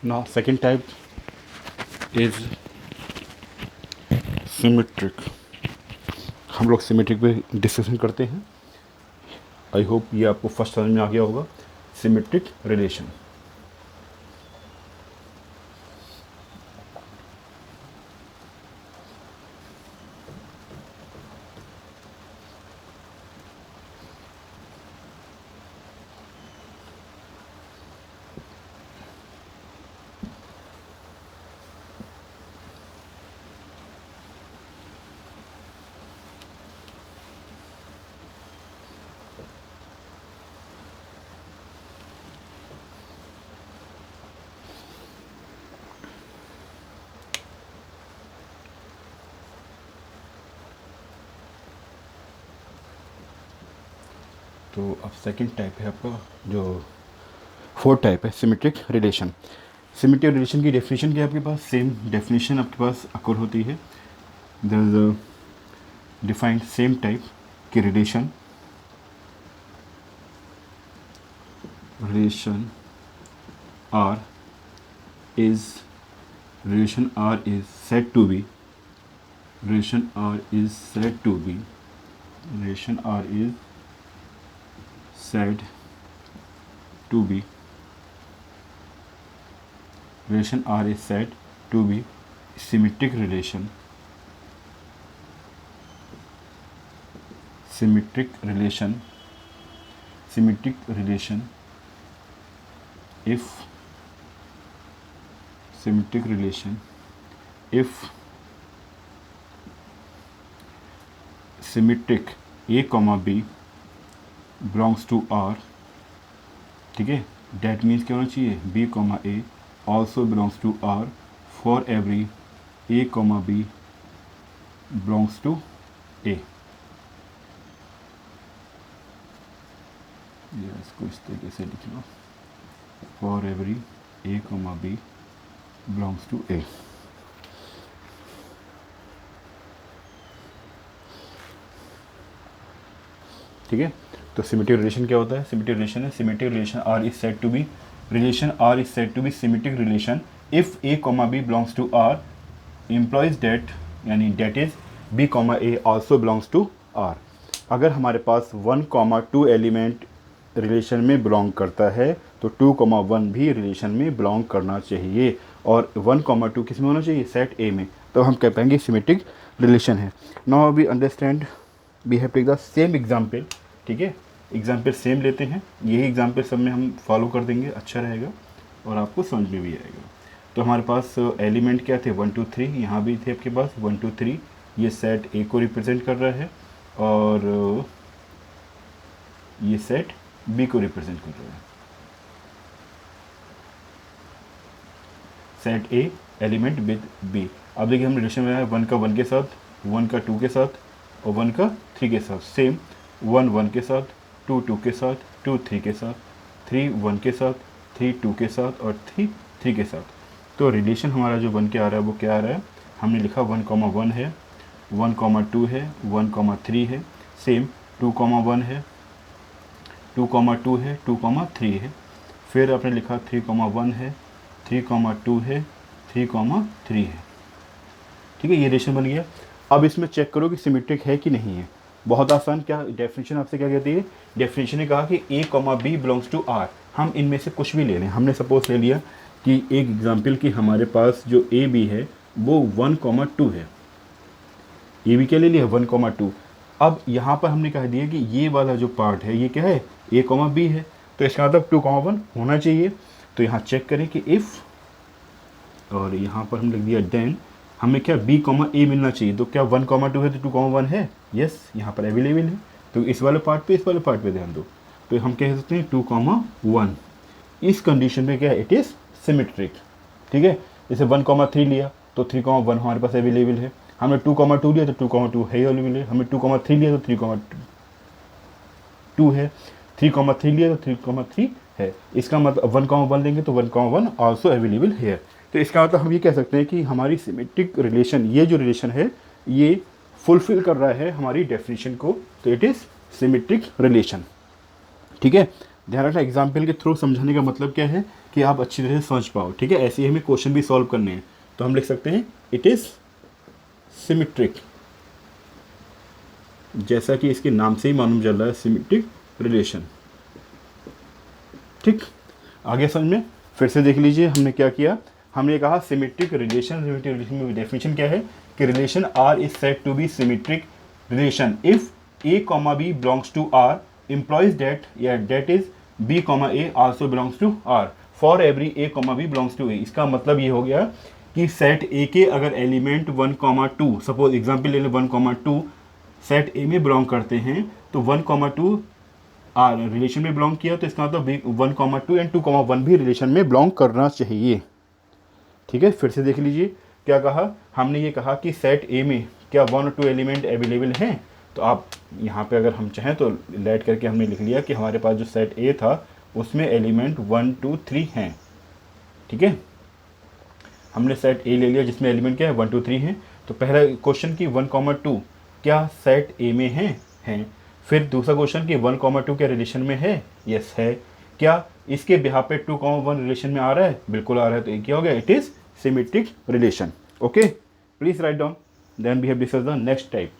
Now second type is symmetric. हम लोग symmetric पे डिस्कशन करते हैं. आई होप ये आपको फर्स्ट समझ में आ गया होगा. Symmetric relation. तो अब सेकंड टाइप है आपका, जो फोर्थ टाइप है सिमेट्रिक रिलेशन. सिमेट्रिक रिलेशन की डेफिनेशन क्या है आपके पास? सेम डेफिनेशन आपके पास अकर होती है. There is a defined same type की relation R is said to be relation R is said to be symmetric relation if symmetric A, B belongs to R. ठीक है, that means क्या होना चाहिए? B, A also belongs to R for every A, B belongs to A. इसको इस तरीके से लिख लो. For every A, B belongs to A. ठीक है, तो सिमेट्रिक रिलेशन क्या होता है? सिमेट्रिक रिलेशन है, symmetric relation R is said to be symmetric relation if A, B belongs to R implies that, यानी that is B, A also belongs to R. अगर हमारे पास 1, 2 एलिमेंट रिलेशन में belong करता है तो 2, 1 भी रिलेशन में बिलोंग करना चाहिए, और 1, 2 किस में होना चाहिए? सेट A में. तो हम कह पाएंगे सिमेट्रिक रिलेशन है. Now we understand, we have take the same example. ठीक है, एग्जाम्पल सेम लेते हैं. यही एग्जाम्पल सब में हम फॉलो कर देंगे, अच्छा रहेगा और आपको समझ में भी आएगा. तो हमारे पास एलिमेंट क्या थे? 1, 2, 3. यहाँ भी थे आपके पास 1, 2, 3. ये सेट A को रिप्रेजेंट कर रहा है और ये सेट B को रिप्रेजेंट कर रहा है. Set A element with B. अब देखिए हम रिलेशन में है 1 का 1 के साथ, 1 का 2 के साथ और 1 का 3 के साथ. सेम 1, 1 के साथ, 2, 2 के साथ, 2, 3 के साथ, 3, 1 के साथ, 3, 2 के साथ और 3, 3 के साथ. तो रिलेशन हमारा जो बन के आ रहा है वो क्या आ रहा है? हमने लिखा 1, 1 है, 1, 2 है, 1, 3 है. सेम 2, 1 है, 2, 2 है, 2, 3 है. फिर आपने लिखा 3, 1 है, 3, 2 है, 3, 3 है. ठीक है, ये रिलेशन बन गया. अब इसमें चेक करो कि सिमेट्रिक है कि नहीं है. बहुत आसान. क्या डेफिनेशन आपसे क्या कहती है? डेफिनेशन ने कहा कि A, B belongs to R. हम इनमें से कुछ भी ले लें. हमने सपोज ले लिया कि एक एग्जांपल कि हमारे पास जो A, B है वो 1, 2 है. A, B क्या ले लिया? 1, 2. अब यहाँ पर हमने कह दिया कि ये वाला जो पार्ट है ये क्या है? A, B है. तो इसका मतलब 2, 1 होना चाहिए. तो यहाँ चेक करें कि इफ़, और यहाँ पर हम लिख दिया देन. हमें क्या B, A मिलना चाहिए. तो क्या 1, 2 है तो 2, 1 है? यस, यहाँ पर अवेलेबल है. तो इस वाले पार्ट पे ध्यान दो. तो हम कह सकते हैं 2, 1. इस कंडीशन पे क्या है? It is symmetric. ठीक है, जैसे 1, 3 लिया तो 3, 1 हमारे पास अवेलेबल है. हमने 2, 2 लिया तो 2, 2 है अवेलेबल है. हमने 2, 3 लिया तो 3, 2 है. 3, 3 लिया तो 3, 3 है. इसका मतलब 1, 1 लेंगे तो 1, 1 आल्सो अवेलेबल है. तो इसका मतलब हम ये कह सकते हैं कि हमारी सिमेट्रिक रिलेशन, ये जो रिलेशन है ये फुलफिल कर रहा है हमारी डेफिनेशन को. तो इट इज़ सिमेट्रिक रिलेशन. ठीक है, ध्यान रखना, एग्जाम्पल के थ्रू समझाने का मतलब क्या है कि आप अच्छी तरह से समझ पाओ, ठीक है। ऐसे ही हमें क्वेश्चन भी सॉल्व करने हैं, तो हम लिख सकते हैं इट इज़ सिमेट्रिक, जैसा कि इसके नाम से ही मालूम चल रहा है, सिमेट्रिक रिलेशन। ठीक, आगे समझ में फिर से देख लीजिए हमने क्या किया। हमने कहा सिमेट्रिक रिलेशन, सिमेट्रिक रिलेशन में डेफिनेशन क्या है कि relation R is said to be symmetric relation if A comma B belongs to R implies that या that is b comma a also belongs to r for every a comma b belongs to a। इसका मतलब ये हो गया कि set a के अगर element 1 comma 2, suppose example ले लें 1 कॉमा 2 सेट a में बिलोंग करते हैं, तो 1 कॉमा 2 आर रिलेशन में बिलोंग किया, तो इसका मतलब 1 कॉमा 2 एंड 2 कॉमा 1 भी रिलेशन में बिलोंग करना चाहिए। ठीक है, फिर से देख लीजिए क्या कहा हमने, ये कहा कि सेट ए में क्या 1 और 2 एलिमेंट अवेलेबल हैं। तो आप यहाँ पे अगर हम चाहें तो लेट करके हमने लिख लिया कि हमारे पास जो सेट ए था उसमें एलिमेंट 1 2 3 हैं। ठीक है, हमने सेट ए ले लिया जिसमें एलिमेंट क्या है 1 2 3 हैं। तो पहला क्वेश्चन कि 1 कॉमा 2 क्या सेट ए में हैं। फिर दूसरा क्वेश्चन कि 1 कॉमा 2 क्या रिलेशन में है, यस है। क्या इसके बिहाफ पे 2 कॉमा 1 रिलेशन में आ रहा है, बिल्कुल आ रहा है। तो ये क्या हो गया, it is symmetric relation. Okay, please write down, then we have discuss the next type.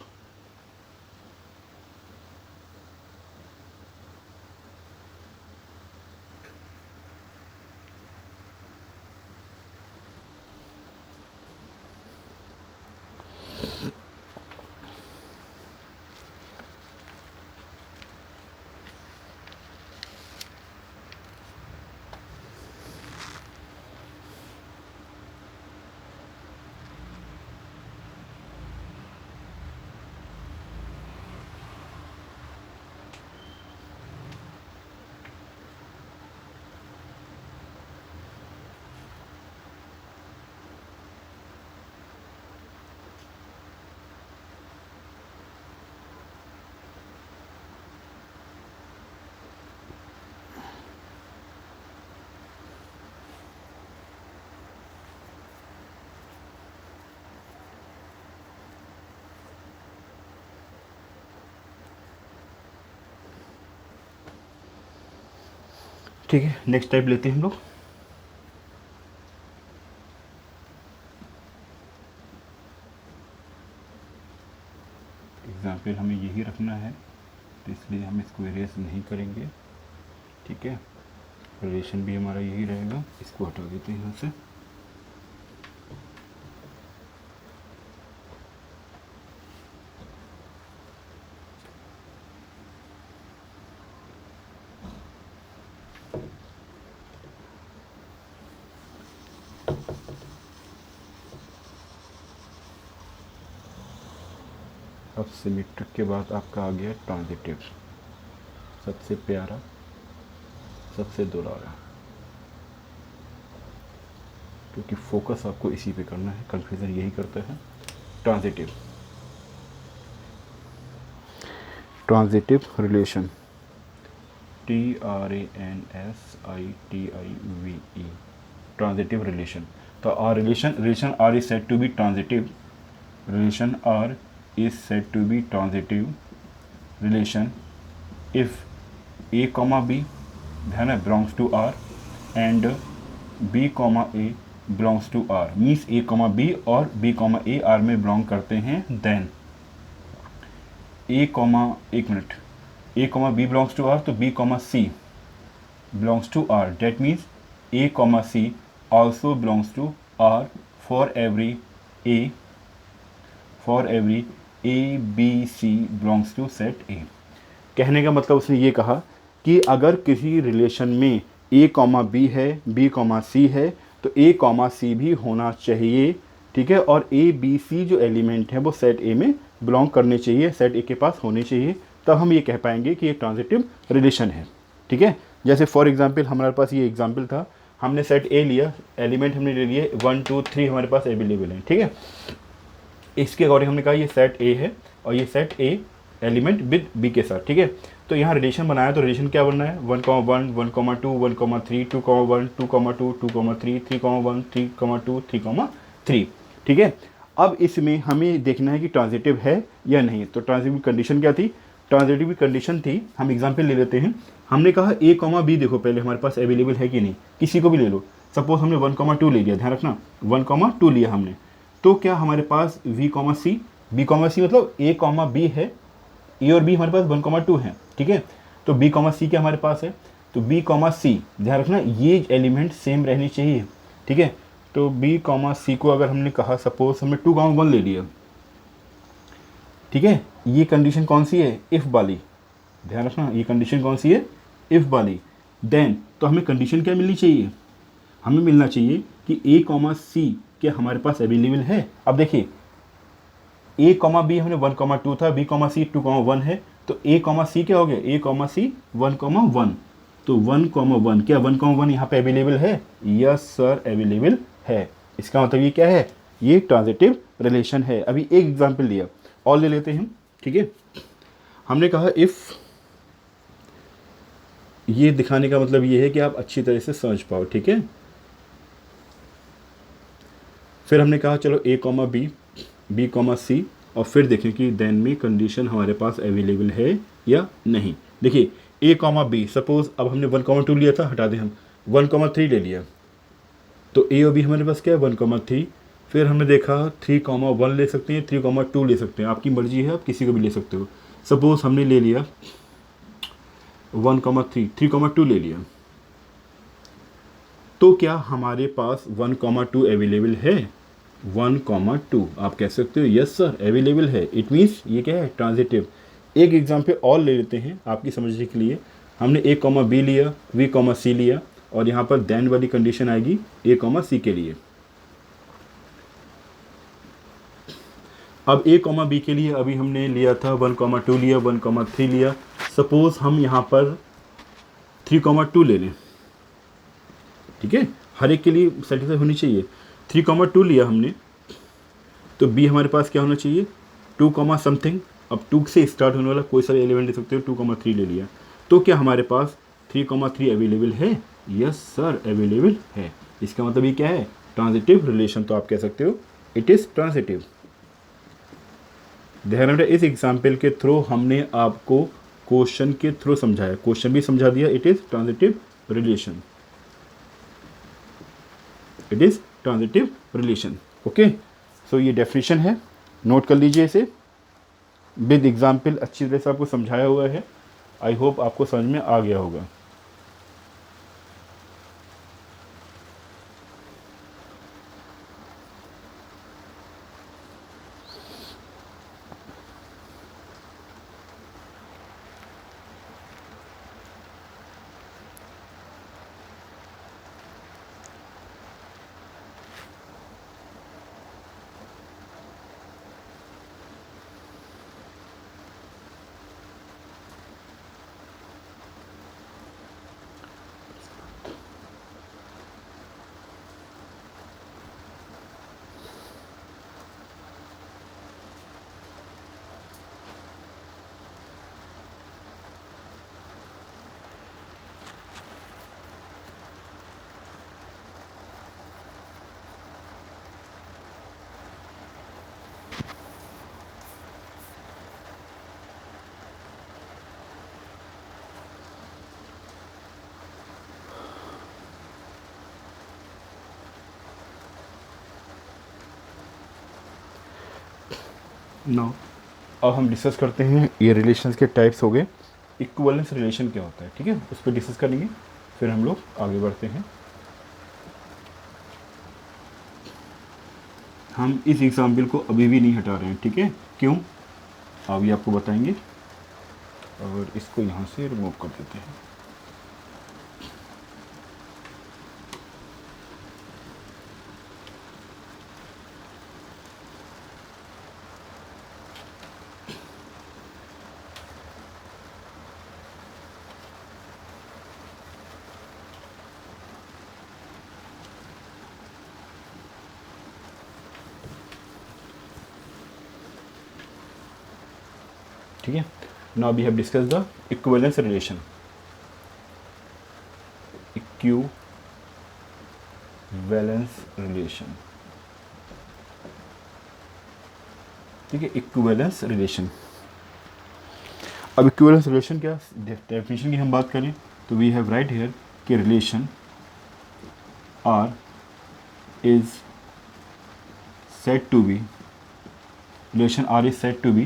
ठीक है, नेक्स्ट टाइप लेते हैं हम लोग। एग्जाम्पल हमें यही रखना है, तो इसलिए हम इसको इरेज नहीं करेंगे। ठीक है, रिलेशन भी हमारा यही रहेगा, इसको हटा देते हैं यहाँ से। अब सिमेट्रिक के बाद आपका आ गया ट्रांजिटिव, सबसे प्यारा, सबसे दुलारा, क्योंकि फोकस आपको इसी पे करना है, कंफ्यूजन यही करता है। Transitive, transitive relation, TRANSITIVE, transitive relation. तो R relation R is said to be transitive, relation R is said to be transitive relation if a comma b ध्यान है belongs to r and b comma a belongs to r, means a comma b और b comma a r में belong करते हैं, then a comma एक minute a comma b belongs to r तो b comma c belongs to r, that means a comma c also belongs to r for every a b c belongs to set a। कहने का मतलब उसने ये कहा कि अगर किसी रिलेशन में a कॉमा b है, b कॉमा c है, तो a कॉमा c भी होना चाहिए। ठीक है, और a b c जो एलिमेंट है वो सेट a में बिलोंग करने चाहिए, सेट a के पास होने चाहिए, तब हम ये कह पाएंगे कि ये ट्रांजिटिव रिलेशन है। ठीक है, जैसे फॉर एग्जांपल हमारे पास ये एग्जांपल था, हमने सेट a लिया, एलिमेंट हमने ले लिए 1 2 3 हमारे पास अवेलेबल है। ठीक है, इसके अकॉर्डिंग हमने कहा ये सेट ए है और ये set A element with B के साथ। ठीक है, तो यहाँ रिलेशन बनाया, तो रिलेशन क्या बनना है 1 1 1 2 1 3 2 1 2 2 2 3 3 1 3 2 3 3। ठीक है, अब इसमें हमें देखना है कि ट्रांजिटिव है या नहीं। तो ट्रांजिटिव कंडीशन क्या थी, ट्रांजिटिव कंडीशन थी, हम एग्जाम्पल ले लेते हैं। हमने कहा ए कॉमा बी, देखो पहले हमारे पास अवेलेबल है कि नहीं, किसी को भी ले लो। सपोज हमने 1,2 ले लिया, ध्यान रखना 1,2 लिया हमने, तो क्या हमारे पास V comma C, B comma C मतलब ए कॉमा बी है, ए और बी हमारे पास 1,2 है, ठीक है। तो बी कॉमा सी क्या हमारे पास है, तो बी कॉमा सी, ध्यान रखना ये एलिमेंट सेम रहनी चाहिए, ठीक है। तो बी कॉमा सी को अगर हमने कहा, सपोज हमने 2,1 ले लिया, ठीक है, ये कंडीशन कौन सी है, इफ़ वाली, ध्यान रखना ये कंडीशन कौन सी है, इफ़ वाली। देन तो हमें कंडीशन क्या मिलनी चाहिए, हमें मिलना चाहिए कि ए कॉमा सी क्या हमारे पास अवेलेबल है। अब देखिए ए कॉमा बी हमने 1,2 था, बी कॉमा सी 2,1 है, तो ए कॉमा सी क्या हो गया, ए कॉमा सी 1,1, तो 1,1 क्या 1,1 यहाँ पे अवेलेबल है, यस सर अवेलेबल है। इसका मतलब ये क्या है, ये ट्रांजिटिव रिलेशन है। अभी एक एग्जांपल लिया और ले लेते हैं, ठीक है। हमने कहा इफ़, ये दिखाने का मतलब ये है कि आप अच्छी तरह से समझ पाओ, ठीक है। फिर हमने कहा चलो ए कॉमा बी, बी कॉमा सी, और फिर देखें कि देन में कंडीशन हमारे पास अवेलेबल है या नहीं। देखिए ए कॉमा बी, सपोज अब हमने 1,2 लिया था, हटा दें हम 1,3 ले लिया, तो ए और बी हमारे पास क्या है 1,3। फिर हमने देखा 3,1 ले सकते हैं, 3,2 ले सकते हैं, आपकी मर्जी है, आप किसी को भी ले सकते हो। सपोज हमने ले लिया 1,3, 3,2 ले लिया, तो क्या हमारे पास 1,2 अवेलेबल है, 1,2 आप कह सकते हो यस सर अवेलेबल है। इट मीन्स ये क्या है, ट्रांजिटिव। एक एग्जाम्पल और ले लेते हैं आपकी समझने के लिए। हमने ए कॉमा बी लिया, वी कॉमा सी लिया, और यहाँ पर देन वाली कंडीशन आएगी ए कॉमा सी के लिए। अब ए कॉमा बी के लिए अभी हमने लिया था 1,2 लिया, 1,3 लिया, सपोज हम यहाँ पर 3,2 ले लें, ठीक है, हर एक के लिए सेटिस्फाई होनी चाहिए। 3,2 लिया हमने, तो बी हमारे पास क्या होना चाहिए 2, समथिंग। अब 2 से स्टार्ट होने वाला कोई सा एलिमेंट ले सकते हो, 2,3 ले लिया, तो क्या हमारे पास 3,3 अवेलेबल है, यस सर अवेलेबल है। इसका मतलब ये क्या है, ट्रांजिटिव रिलेशन। तो आप कह सकते हो इट इज़ ट्रांजिटिव। ध्यान रखना इस एग्जाम्पल के थ्रू हमने आपको क्वेश्चन के थ्रू समझाया, क्वेश्चन भी समझा दिया, it is transitive relation, it is transitive relation. Okay, so ये डेफिनेशन है, नोट कर लीजिए इसे, विद एग्जाम्पल अच्छी तरह से आपको समझाया हुआ है। आई होप आपको समझ में आ गया होगा। नो, अब हम डिस्कस करते हैं, ये रिलेशंस के टाइप्स हो गए। इक्विवेलेंस रिलेशन क्या होता है, ठीक है, उस पर डिस्कस करेंगे, फिर हम लोग आगे बढ़ते हैं। हम इस एग्जाम्पल को अभी भी नहीं हटा रहे हैं, ठीक है, क्यों अभी आपको बताएंगे। और इसको यहाँ से रिमूव कर देते हैं। ठीक है, now we have discuss the equivalence relation. Equivalence relation, ठीक है, इक्विवेलेंस रिलेशन। अब इक्विवेलेंस रिलेशन क्या, डेफिनेशन की हम बात करें तो वी हैव राइट हियर कि relation R is said to be, relation R is said to be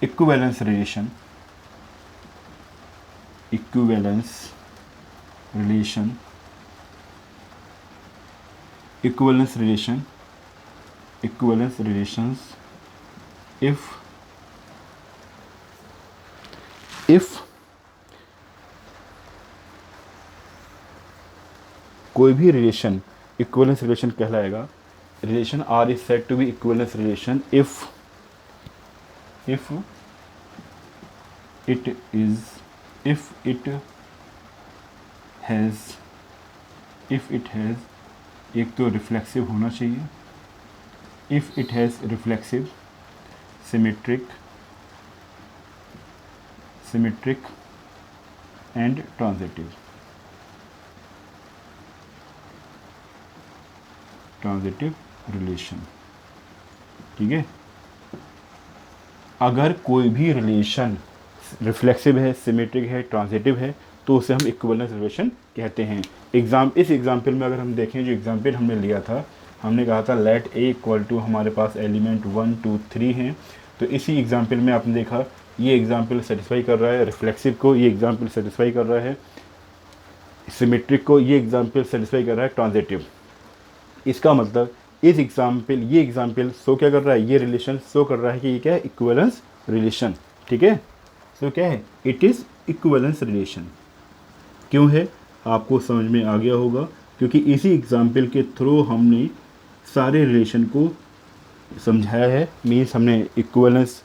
equivalence relation, equivalence relation, equivalence relation, equivalence relations if कोई भी रिलेशन इक्विवेलेंस रिलेशन कहलाएगा। Relation R is said to be equivalence relation if it has एक तो reflexive होना चाहिए, if it has reflexive, symmetric and transitive relation. ठीक है, अगर कोई भी रिलेशन रिफ्लेक्सिव है, सिमेट्रिक है, ट्रांजिटिव है तो उसे हम इक्विवेलेंस रिलेशन कहते हैं। इस एग्जाम्पल में अगर हम देखें, जो एग्जाम्पल हमने लिया था, हमने कहा था लेट ए इक्वल टू हमारे पास एलिमेंट 1 2 3 हैं। तो इसी एग्जाम्पल में आपने देखा ये एग्जाम्पल सेटिस्फाई कर रहा है रिफ्लेक्सिव को, ये एग्जाम्पल सेटिस्फाई कर रहा है सिमेट्रिक को, ये एग्जाम्पल सेटिस्फाई कर रहा है ट्रांजिटिव। इसका मतलब इस एग्जाम्पल, ये एग्जाम्पल शो क्या कर रहा है, ये रिलेशन शो कर रहा है कि ये क्या है, इक्विवेलेंस रिलेशन। ठीक है, सो क्या है, इट इज़ इक्विवेलेंस रिलेशन। क्यों है, आपको समझ में आ गया होगा, क्योंकि इसी एग्जाम्पल के थ्रू हमने सारे रिलेशन को समझाया है। मीन्स हमने इक्विवेलेंस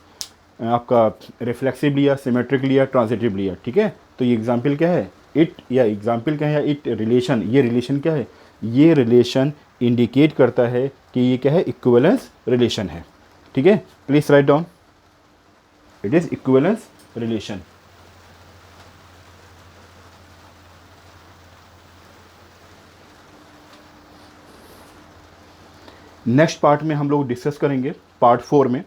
आपका रिफ्लेक्सिव लिया, सिमेट्रिक लिया, ट्रांजिटिव लिया। ठीक है, तो ये एग्जाम्पल क्या है, इट, या एग्जाम्पल क्या है, या इट रिलेशन, ये रिलेशन क्या है, ये रिलेशन इंडिकेट करता है कि ये क्या है, इक्विवेलेंस रिलेशन है। ठीक है, please write down, it is equivalence relation. Next part में हम लोग डिस्कस करेंगे, पार्ट 4 में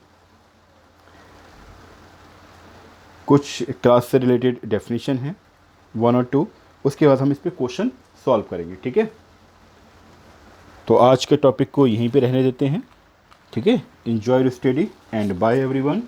कुछ क्लास से रिलेटेड डेफिनेशन है 1 और 2, उसके बाद हम इस पर क्वेश्चन सॉल्व करेंगे। ठीक है, तो आज के टॉपिक को यहीं पे रहने देते हैं। ठीक है, enjoy your study and bye everyone.